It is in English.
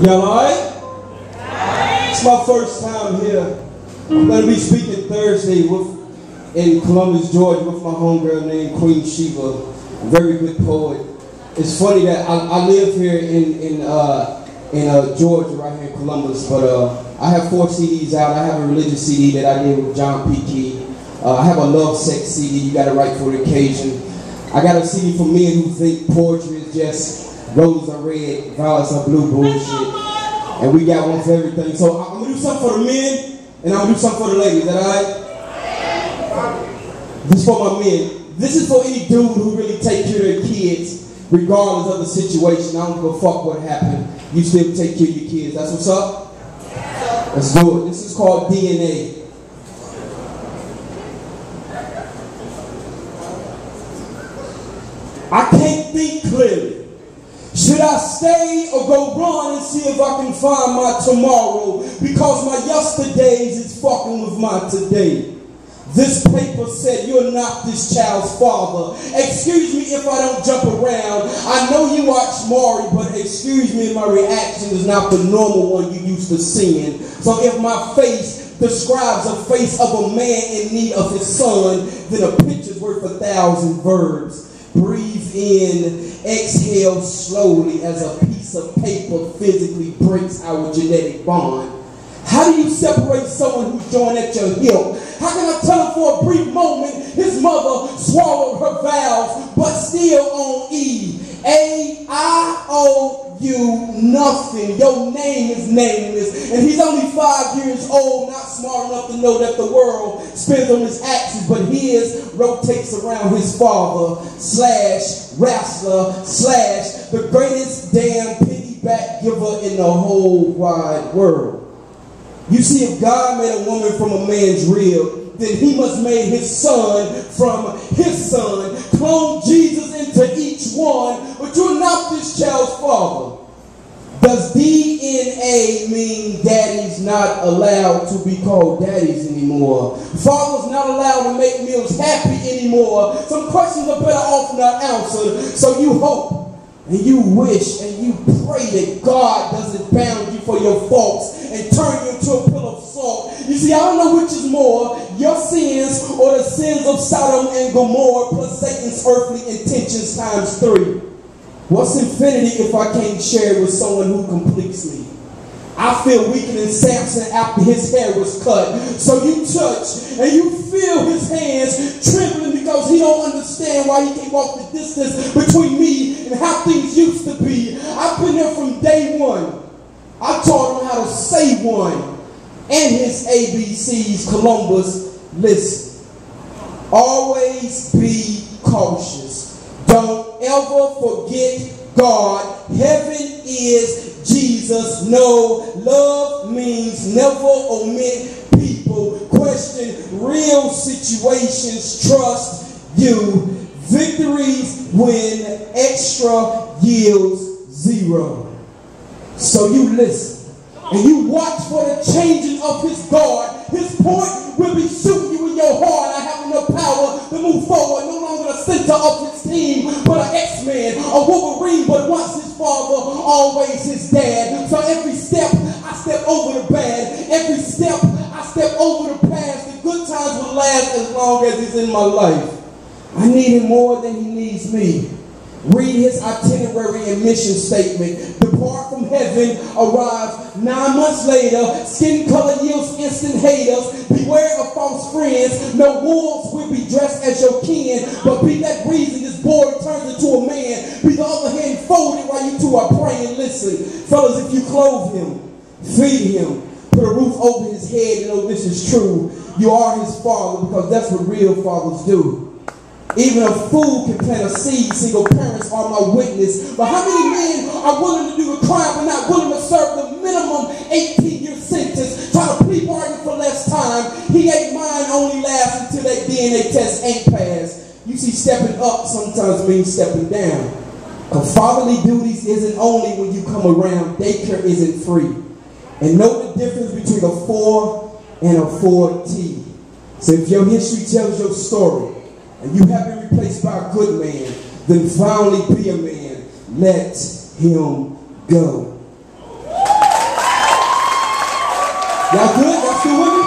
Y'all alright? It's my first time here. I'm going to be speaking Thursday in Columbus, Georgia with my homegirl named Queen Sheba, a very good poet. It's funny that I live here in Georgia, right here in Columbus, but I have 4 CDs out. I have a religious CD that I did with John P. Key. I have a love sex CD, you got to write for the occasion. I got a CD for men who think poetry is just roses are red, violets are blue bullshit. And we got one for everything. So I'm going to do something for the men, and I'm going to do something for the ladies. Is that alright? This is for my men. This is for any dude who really take care of their kids, regardless of the situation. I don't give a fuck what happened. You still take care of your kids. That's what's up? Let's do it. This is called DNA. I can't think clearly. Should I stay or go run and see if I can find my tomorrow? Because my yesterdays is fucking with my today. This paper said you're not this child's father. Excuse me if I don't jump around. I know you watch Maury, but excuse me if my reaction is not the normal one you used to seeing. So if my face describes a face of a man in need of his son, then a picture's worth 1,000 verbs. Breathe in, exhale slowly as a piece of paper physically breaks our genetic bond. How do you separate someone who's joined at your hip? How can I tell him for a brief moment his mother swallowed her vows but still on E? I owe you nothing. Your name is nameless. And he's only 5 years old, not smart enough to know that the world spins on his axis, but his rotates around his father / wrestler / the greatest damn piggyback giver in the whole wide world. You see, if God made a woman from a man's rib, then he must make his son from his son. Clone Jesus into each one, but you're not this child's father. Does DNA mean daddy's not allowed to be called daddies anymore? Father's not allowed to make meals happy anymore. Some questions are better off not answered. So you hope and you wish and you pray that God doesn't bound you for your faults and turn you into a pillar of salt. You see, I don't know which is more, your sins or the sins of Sodom and Gomorrah plus Satan's earthly intentions times 3. What's infinity if I can't share it with someone who completes me? I feel weaker than Samson after his hair was cut. So you touch and you feel his hands trembling because he don't understand why he can't walk the distance between me and how things used to be. I've been there from day one. I taught him how to say one and his ABCs. Columbus, listen. Always be cautious. Don't ever forget God. Heaven is Jesus. No, love means never omit people. Question real situations. Trust you. Victories when extra yields 0. So you listen and you watch for the changing of his guard. His point will be shooting you in your heart. I have enough power to move forward. No longer the center of his team, but an X-Man, a Wolverine, but once his father, always his dad. So every step, I step over the bad. Every step, I step over the past. The good times will last as long as he's in my life. I need him more than he needs me. Read his itinerary and mission statement. Depart from heaven, arrive 9 months later. Skin color yields instant haters. Beware of false friends. No wolves will be dressed as your kin, but be that reason this boy turns into a man. Be the other hand folded while you two are praying. Listen, fellas, if you clothe him, feed him, put a roof over his head, you know this is true. You are his father because that's what real fathers do. Even a fool can plant a seed. Single parents are my witness. But how many men are willing to do a crime but not willing to serve the minimum 18-year sentence? Try to plea bargain for less time. He ain't mine only lasts until that DNA test ain't passed. You see, stepping up sometimes means stepping down. Because fatherly duties isn't only when you come around. Daycare isn't free. And know the difference between a 4 and a 4T. So if your history tells your story, and you have been replaced by a good man, then finally be a man. Let him go. Y'all good? Y'all still with me?